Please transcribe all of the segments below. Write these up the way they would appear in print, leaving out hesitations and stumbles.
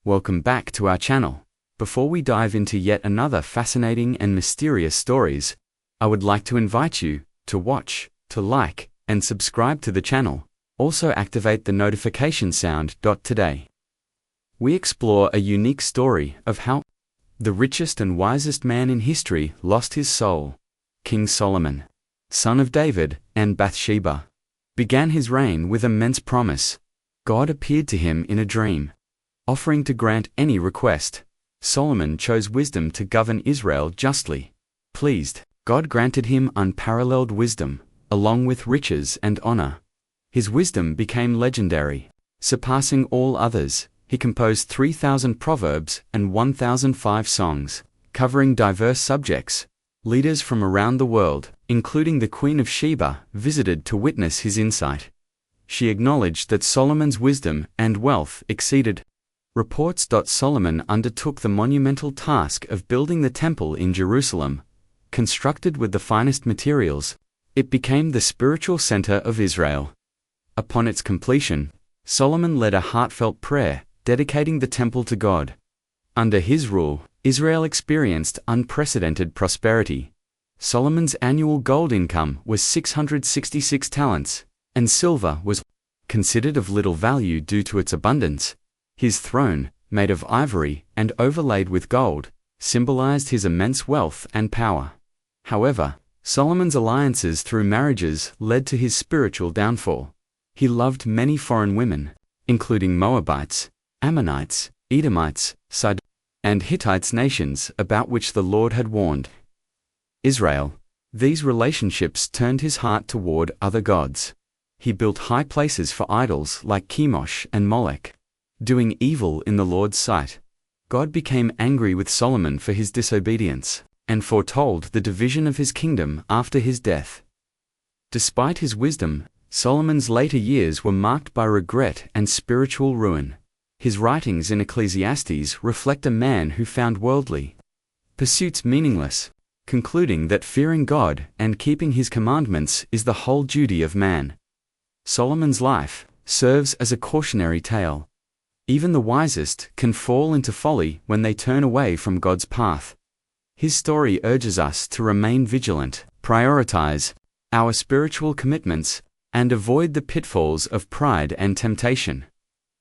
Welcome back to our channel. Before we dive into yet another fascinating and mysterious stories, I would like to invite you to watch, to like, and subscribe to the channel. Also activate the notification sound. Today, we explore a unique story of how the richest and wisest man in history lost his soul. King Solomon, son of David and Bathsheba, began his reign with immense promise. God appeared to him in a dream, offering to grant any request. Solomon chose wisdom to govern Israel justly. Pleased, God granted him unparalleled wisdom, along with riches and honor. His wisdom became legendary, surpassing all others. He composed 3,000 proverbs and 1,005 songs, covering diverse subjects. Leaders from around the world, including the Queen of Sheba, visited to witness his insight. She acknowledged that Solomon's wisdom and wealth exceeded reports. Solomon undertook the monumental task of building the temple in Jerusalem. Constructed with the finest materials, it became the spiritual center of Israel. Upon its completion, Solomon led a heartfelt prayer, dedicating the temple to God. Under his rule, Israel experienced unprecedented prosperity. Solomon's annual gold income was 666 talents, and silver was considered of little value due to its abundance. His throne, made of ivory and overlaid with gold, symbolized his immense wealth and power. However, Solomon's alliances through marriages led to his spiritual downfall. He loved many foreign women, including Moabites, Ammonites, Edomites, Sidonians, and Hittites, nations about which the Lord had warned Israel. These relationships turned his heart toward other gods. He built high places for idols like Chemosh and Molech, doing evil in the Lord's sight. God became angry with Solomon for his disobedience, and foretold the division of his kingdom after his death. Despite his wisdom, Solomon's later years were marked by regret and spiritual ruin. His writings in Ecclesiastes reflect a man who found worldly pursuits meaningless, concluding that fearing God and keeping his commandments is the whole duty of man. Solomon's life serves as a cautionary tale. Even the wisest can fall into folly when they turn away from God's path. His story urges us to remain vigilant, prioritize our spiritual commitments, and avoid the pitfalls of pride and temptation.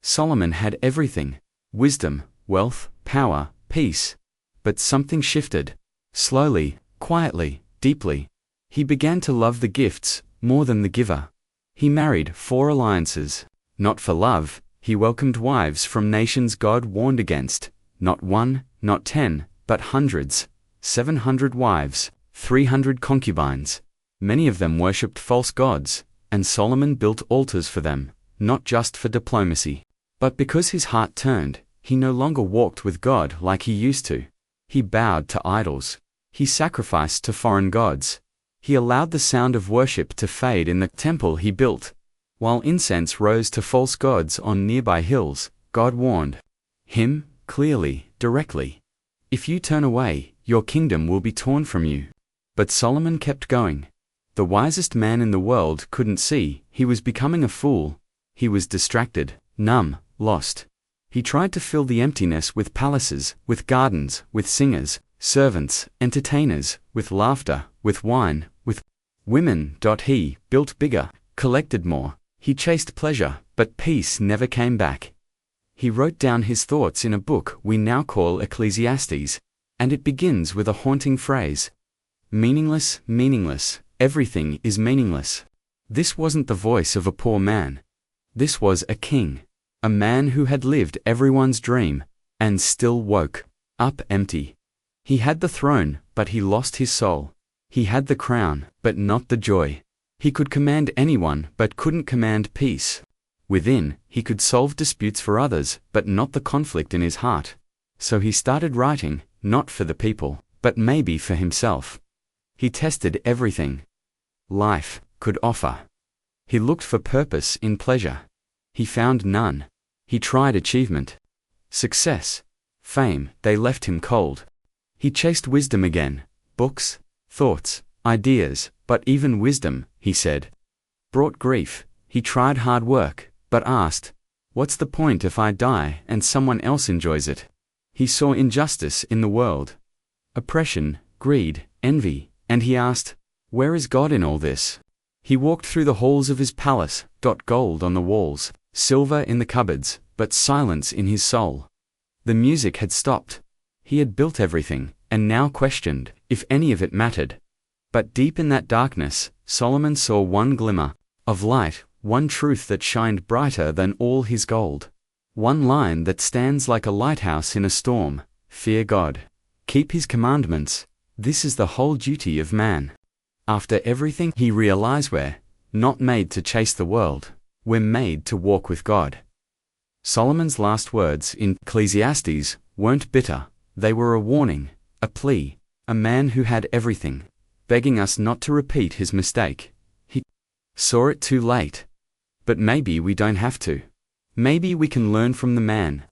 Solomon had everything: wisdom, wealth, power, peace. But something shifted. Slowly, quietly, deeply. He began to love the gifts more than the giver. He married 4 alliances. Not for love, he welcomed wives from nations God warned against. Not 1, not 10, but hundreds. 700 wives, 300 concubines. Many of them worshipped false gods, and Solomon built altars for them, not just for diplomacy, but because his heart turned. He no longer walked with God like he used to. He bowed to idols. He sacrificed to foreign gods. He allowed the sound of worship to fade in the temple he built. While incense rose to false gods on nearby hills, God warned him, clearly, directly. If you turn away, your kingdom will be torn from you. But Solomon kept going. The wisest man in the world couldn't see he was becoming a fool. He was distracted, numb, lost. He tried to fill the emptiness with palaces, with gardens, with singers, servants, entertainers, with laughter, with wine, with women. He built bigger, collected more. He chased pleasure, but peace never came back. He wrote down his thoughts in a book we now call Ecclesiastes, and it begins with a haunting phrase: meaningless, meaningless, everything is meaningless. This wasn't the voice of a poor man. This was a king, a man who had lived everyone's dream, and still woke up empty. He had the throne, but he lost his soul. He had the crown, but not the joy. He could command anyone, but couldn't command peace. Within, he could solve disputes for others, but not the conflict in his heart. So he started writing, not for the people, but maybe for himself. He tested everything life could offer. He looked for purpose in pleasure. He found none. He tried achievement, success, fame. They left him cold. He chased wisdom again, books, thoughts, ideas, but even wisdom, he said, brought grief. He tried hard work, but asked, What's the point if I die and someone else enjoys it? He saw injustice in the world. Oppression, greed, envy, and he asked, where is God in all this? He walked through the halls of his palace, gold on the walls, silver in the cupboards, but silence in his soul. The music had stopped. He had built everything, and now questioned if any of it mattered. But deep in that darkness, Solomon saw one glimmer of light, one truth that shined brighter than all his gold. One line that stands like a lighthouse in a storm: fear God. Keep his commandments. This is the whole duty of man. After everything, he realized we're not made to chase the world. We're made to walk with God. Solomon's last words in Ecclesiastes weren't bitter. They were a warning, a plea, a man who had everything, begging us not to repeat his mistake. He saw it too late. But maybe we don't have to. Maybe we can learn from the man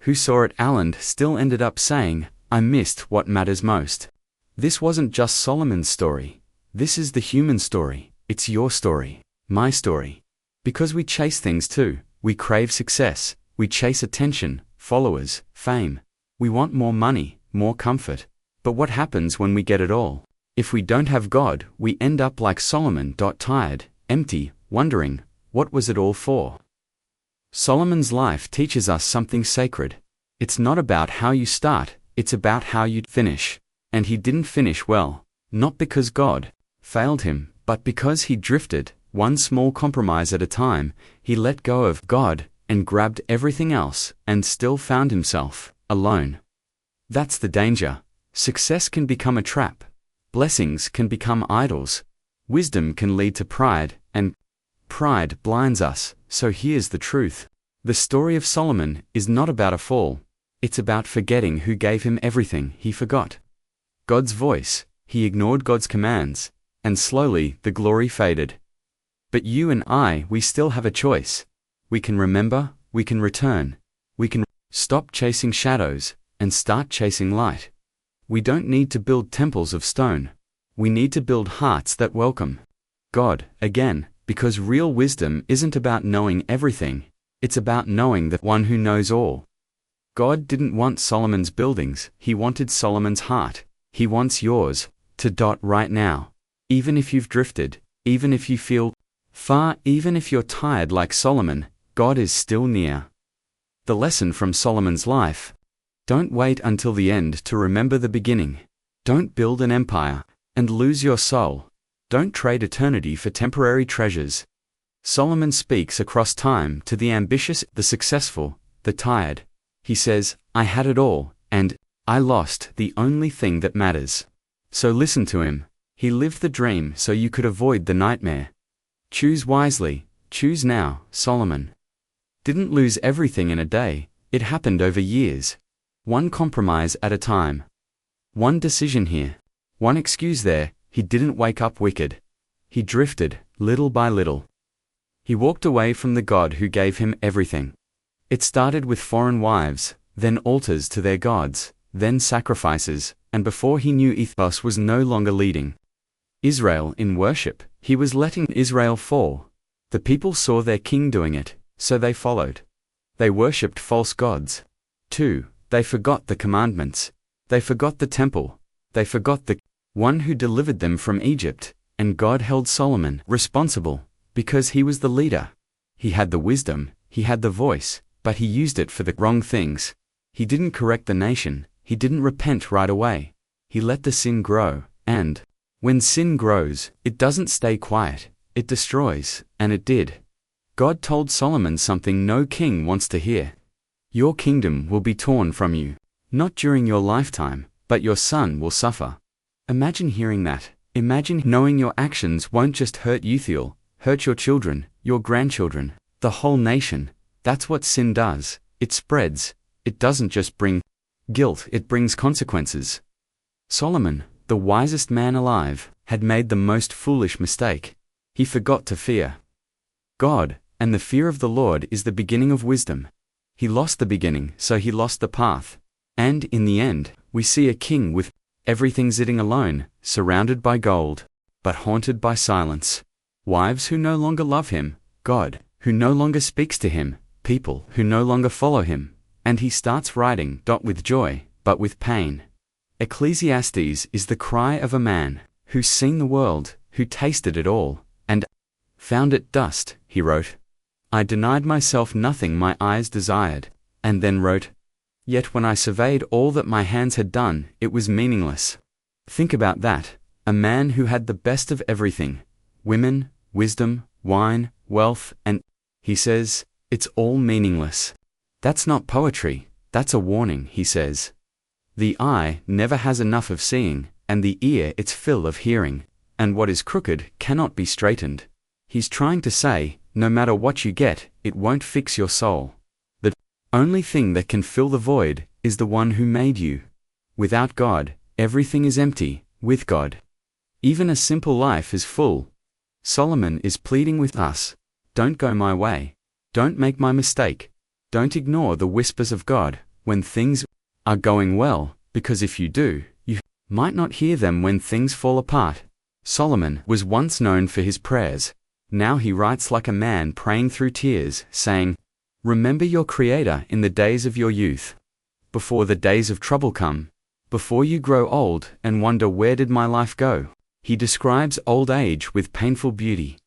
who saw it and still ended up saying, I missed what matters most. This wasn't just Solomon's story. This is the human story. It's your story, my story. Because we chase things too. We crave success. We chase attention, followers, fame. We want more money, more comfort. But what happens when we get it all? If we don't have God, we end up like Solomon, tired, empty, wondering, what was it all for? Solomon's life teaches us something sacred. It's not about how you start, it's about how you finish. And he didn't finish well, not because God failed him, but because he drifted, one small compromise at a time. He let go of God and grabbed everything else and still found himself alone. That's the danger. Success can become a trap. Blessings can become idols. Wisdom can lead to pride, and pride blinds us. So here's the truth. The story of Solomon is not about a fall. It's about forgetting who gave him everything. He forgot God's voice. He ignored God's commands. And slowly, the glory faded. But you and I, we still have a choice. We can remember, we can return. We can stop chasing shadows and start chasing light. We don't need to build temples of stone. We need to build hearts that welcome God again, because real wisdom isn't about knowing everything. It's about knowing the one who knows all. God didn't want Solomon's buildings. He wanted Solomon's heart. He wants yours to right now. Even if you've drifted, even if you feel far, even if you're tired like Solomon, God is still near. The lesson from Solomon's life: don't wait until the end to remember the beginning. Don't build an empire and lose your soul. Don't trade eternity for temporary treasures. Solomon speaks across time to the ambitious, the successful, the tired. He says, I had it all, and I lost the only thing that matters. So listen to him. He lived the dream so you could avoid the nightmare. Choose wisely. Choose now. Solomon didn't lose everything in a day. It happened over years. One compromise at a time. One decision here. One excuse there. He didn't wake up wicked. He drifted, little by little. He walked away from the God who gave him everything. It started with foreign wives, then altars to their gods, then sacrifices, and before he knew ethos was no longer leading Israel in worship. He was letting Israel fall. The people saw their king doing it, so they followed. They worshipped false gods. 2. They forgot the commandments. They forgot the temple. They forgot the one who delivered them from Egypt, and God held Solomon responsible, because he was the leader. He had the wisdom, he had the voice, but he used it for the wrong things. He didn't correct the nation. He didn't repent right away. He let the sin grow, and when sin grows, it doesn't stay quiet. It destroys, and it did. God told Solomon something no king wants to hear. Your kingdom will be torn from you. Not during your lifetime, but your son will suffer. Imagine hearing that. Imagine knowing your actions won't just hurt you, hurt your children, your grandchildren, the whole nation. That's what sin does. It spreads. It doesn't just bring guilt, it brings consequences. Solomon, the wisest man alive, had made the most foolish mistake. He forgot to fear God, and the fear of the Lord is the beginning of wisdom. He lost the beginning, so he lost the path. And in the end, we see a king with everything sitting alone, surrounded by gold, but haunted by silence. Wives who no longer love him, God, who no longer speaks to him, people who no longer follow him, and he starts writing, with joy, but with pain. Ecclesiastes is the cry of a man who's seen the world, who tasted it all, and found it dust, he wrote. I denied myself nothing my eyes desired, and then wrote, yet when I surveyed all that my hands had done, it was meaningless. Think about that, a man who had the best of everything, women, wisdom, wine, wealth, and, he says, it's all meaningless. That's not poetry, that's a warning, he says. The eye never has enough of seeing, and the ear its fill of hearing, and what is crooked cannot be straightened. He's trying to say, no matter what you get, it won't fix your soul. The only thing that can fill the void is the one who made you. Without God, everything is empty. With God, even a simple life is full. Solomon is pleading with us, don't go my way. Don't make my mistake. Don't ignore the whispers of God when things are going well, because if you do, you might not hear them when things fall apart. Solomon was once known for his prayers. Now he writes like a man praying through tears, saying, remember your Creator in the days of your youth, before the days of trouble come, before you grow old and wonder where did my life go. He describes old age with painful beauty.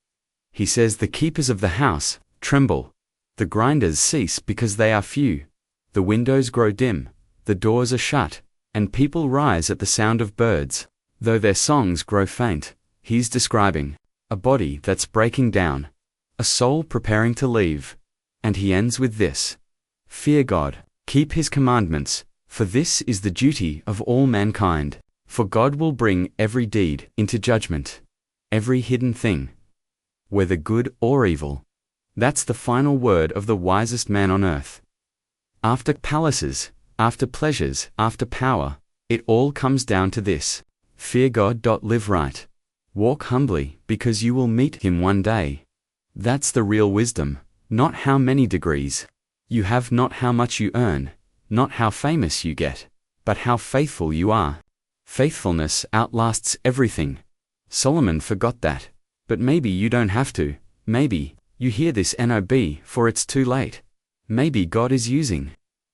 He says the keepers of the house tremble, the grinders cease because they are few, the windows grow dim, the doors are shut, and people rise at the sound of birds, though their songs grow faint. He's describing a body that's breaking down, a soul preparing to leave. And he ends with this: fear God, keep his commandments, for this is the duty of all mankind. For God will bring every deed into judgment, every hidden thing, whether good or evil. That's the final word of the wisest man on earth. After palaces, after pleasures, after power, it all comes down to this: fear God. Live right. Walk humbly, because you will meet him one day. That's the real wisdom, not how many degrees you have, not how much you earn, not how famous you get, but how faithful you are. Faithfulness outlasts everything. Solomon forgot that. But maybe you don't have to. Maybe you hear this before it's too late. Maybe God is using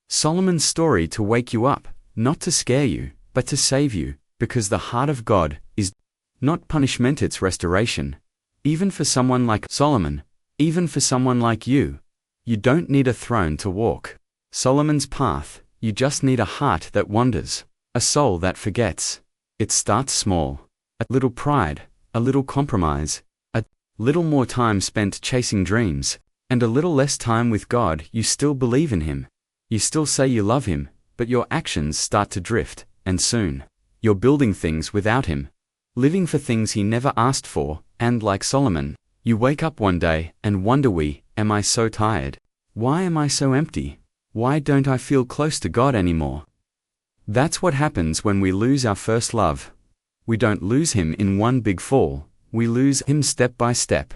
Solomon's story to wake you up, not to scare you, but to save you, because the heart of God is not punishment, it's restoration. Even for someone like Solomon, even for someone like you, you don't need a throne to walk Solomon's path, you just need a heart that wanders, a soul that forgets. It starts small. A little pride, a little compromise, a little more time spent chasing dreams, and a little less time with God. You still believe in him. You still say you love him, but your actions start to drift, and soon, you're building things without him, living for things he never asked for, and like Solomon, you wake up one day and wonder, am I so tired? Why am I so empty? Why don't I feel close to God anymore? That's what happens when we lose our first love. We don't lose him in one big fall, we lose him step by step.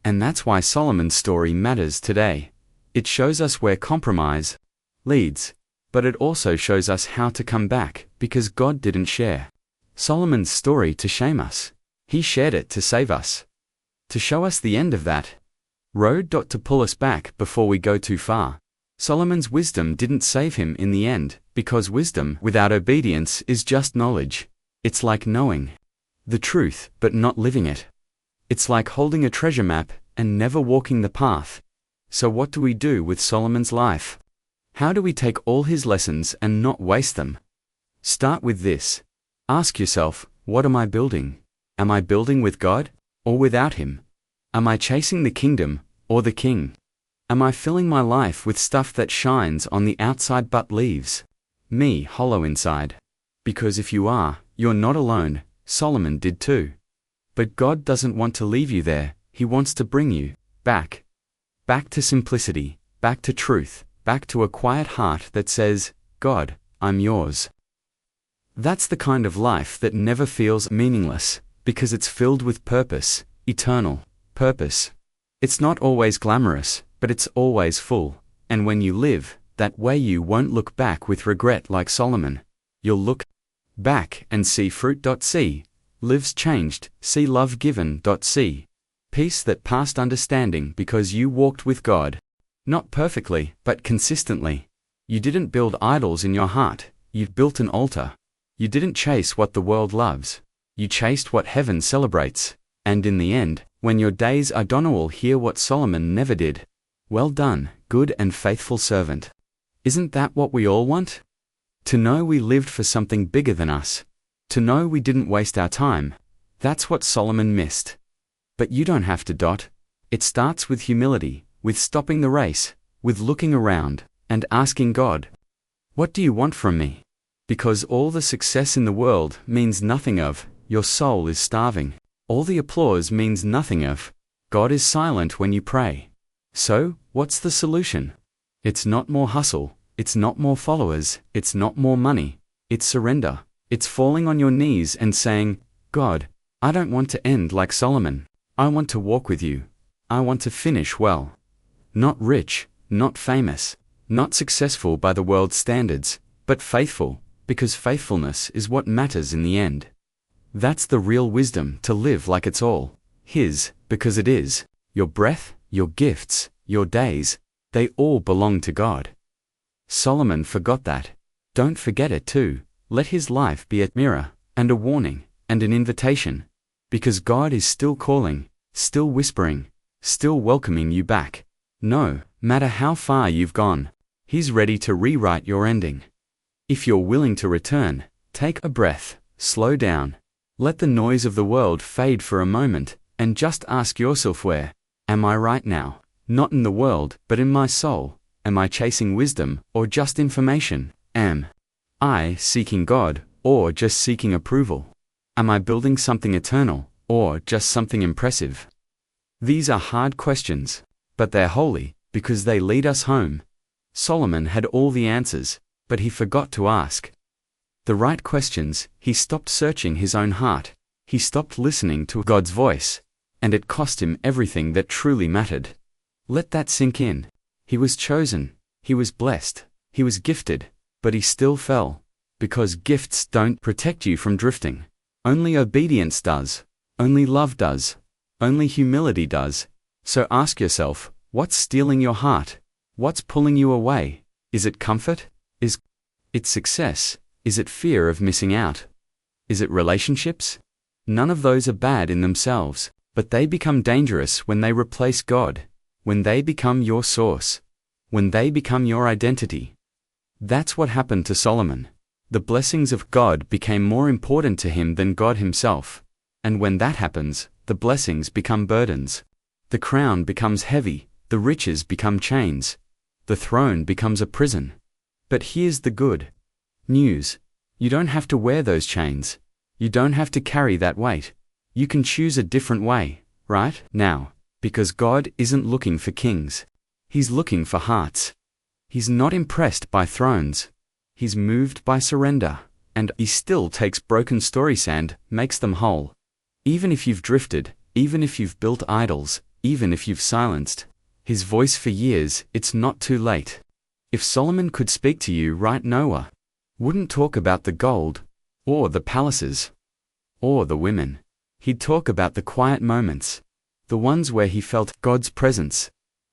And that's why Solomon's story matters today. It shows us where compromise leads, but it also shows us how to come back, because God didn't share Solomon's story to shame us. He shared it to save us, to show us the end of that road. To pull us back before we go too far. Solomon's wisdom didn't save him in the end, because wisdom without obedience is just knowledge. It's like knowing the truth but not living it. It's like holding a treasure map and never walking the path. So what do we do with Solomon's life? How do we take all his lessons and not waste them? Start with this. Ask yourself, what am I building? Am I building with God or without him? Am I chasing the kingdom or the king? Am I filling my life with stuff that shines on the outside but leaves me hollow inside? Because if you are, you're not alone. Solomon did too. But God doesn't want to leave you there. He wants to bring you back. Back to simplicity, back to truth, back to a quiet heart that says, God, I'm yours. That's the kind of life that never feels meaningless, because it's filled with purpose, eternal purpose. It's not always glamorous, but it's always full. And when you live that way, you won't look back with regret like Solomon. You'll look back and see fruit. See lives changed, see love given. See peace that passed understanding because you walked with God. Not perfectly, but consistently. You didn't build idols in your heart, you built an altar. You didn't chase what the world loves. You chased what heaven celebrates. And in the end, when your days are done, will hear what Solomon never did. Well done, good and faithful servant. Isn't that what we all want? To know we lived for something bigger than us. To know we didn't waste our time. That's what Solomon missed. But you don't have to. It starts with humility, with stopping the race, with looking around, and asking God, what do you want from me? Because all the success in the world means nothing of, your soul is starving. All the applause means nothing of, God is silent when you pray. So, what's the solution? It's not more hustle, it's not more followers, it's not more money, it's surrender. It's falling on your knees and saying, God, I don't want to end like Solomon. I want to walk with you. I want to finish well. Not rich, not famous, not successful by the world's standards, but faithful, because faithfulness is what matters in the end. That's the real wisdom, to live like it's all His, because it is. Your breath, your gifts, your days, they all belong to God. Solomon forgot that. Don't forget it too. Let his life be a mirror, and a warning, and an invitation. Because God is still calling, still whispering, still welcoming you back. No matter how far you've gone, He's ready to rewrite your ending. If you're willing to return, take a breath, slow down, let the noise of the world fade for a moment, and just ask yourself, where am I right now? Not in the world, but in my soul. Am I chasing wisdom, or just information? Am I seeking God, or just seeking approval? Am I building something eternal, or just something impressive? These are hard questions, but they're holy, because they lead us home. Solomon had all the answers, but he forgot to ask the right questions. He stopped searching his own heart. He stopped listening to God's voice, and it cost him everything that truly mattered. Let that sink in. He was chosen, he was blessed, he was gifted, but he still fell. Because gifts don't protect you from drifting. Only obedience does. Only love does. Only humility does. So ask yourself, what's stealing your heart? What's pulling you away? Is it comfort? Is it success? Is it fear of missing out? Is it relationships? None of those are bad in themselves, but they become dangerous when they replace God, when they become your source, when they become your identity. That's what happened to Solomon. The blessings of God became more important to him than God himself. And when that happens, the blessings become burdens. The crown becomes heavy, the riches become chains. The throne becomes a prison. But here's the good news. You don't have to wear those chains. You don't have to carry that weight. You can choose a different way, right now, because God isn't looking for kings. He's looking for hearts. He's not impressed by thrones. He's moved by surrender, and He still takes broken story sand, makes them whole. Even if you've drifted, even if you've built idols, even if you've silenced His voice for years, it's not too late. If Solomon could speak to you right now, wouldn't talk about the gold, or the palaces, or the women. He'd talk about the quiet moments, the ones where he felt God's presence,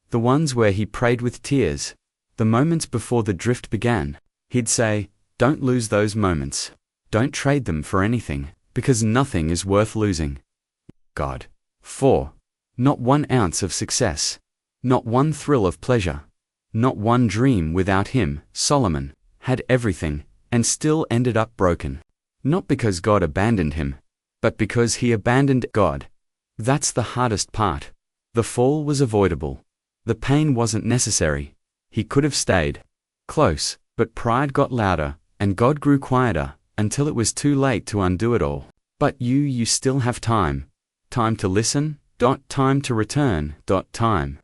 the ones where he prayed with tears, the moments before the drift began. He'd say, don't lose those moments. Don't trade them for anything, because nothing is worth losing. God. 4. Not 1 ounce of success. Not 1 thrill of pleasure. Not 1 dream without Him. Solomon had everything, and still ended up broken. Not because God abandoned him, but because he abandoned God. That's the hardest part. The fall was avoidable. The pain wasn't necessary. He could have stayed close, but pride got louder, and God grew quieter, until it was too late to undo it all. But you still have time. Time to listen, time to return, time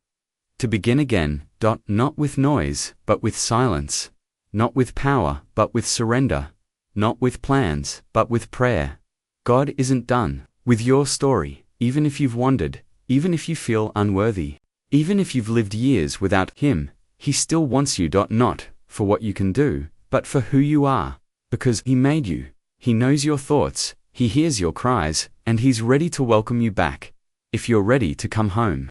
to begin again, not with noise, but with silence. Not with power, but with surrender. Not with plans, but with prayer. God isn't done with your story, even if you've wandered, even if you feel unworthy, even if you've lived years without Him. He still wants you, not for what you can do, but for who you are. Because He made you. He knows your thoughts, He hears your cries, and He's ready to welcome you back. If you're ready to come home.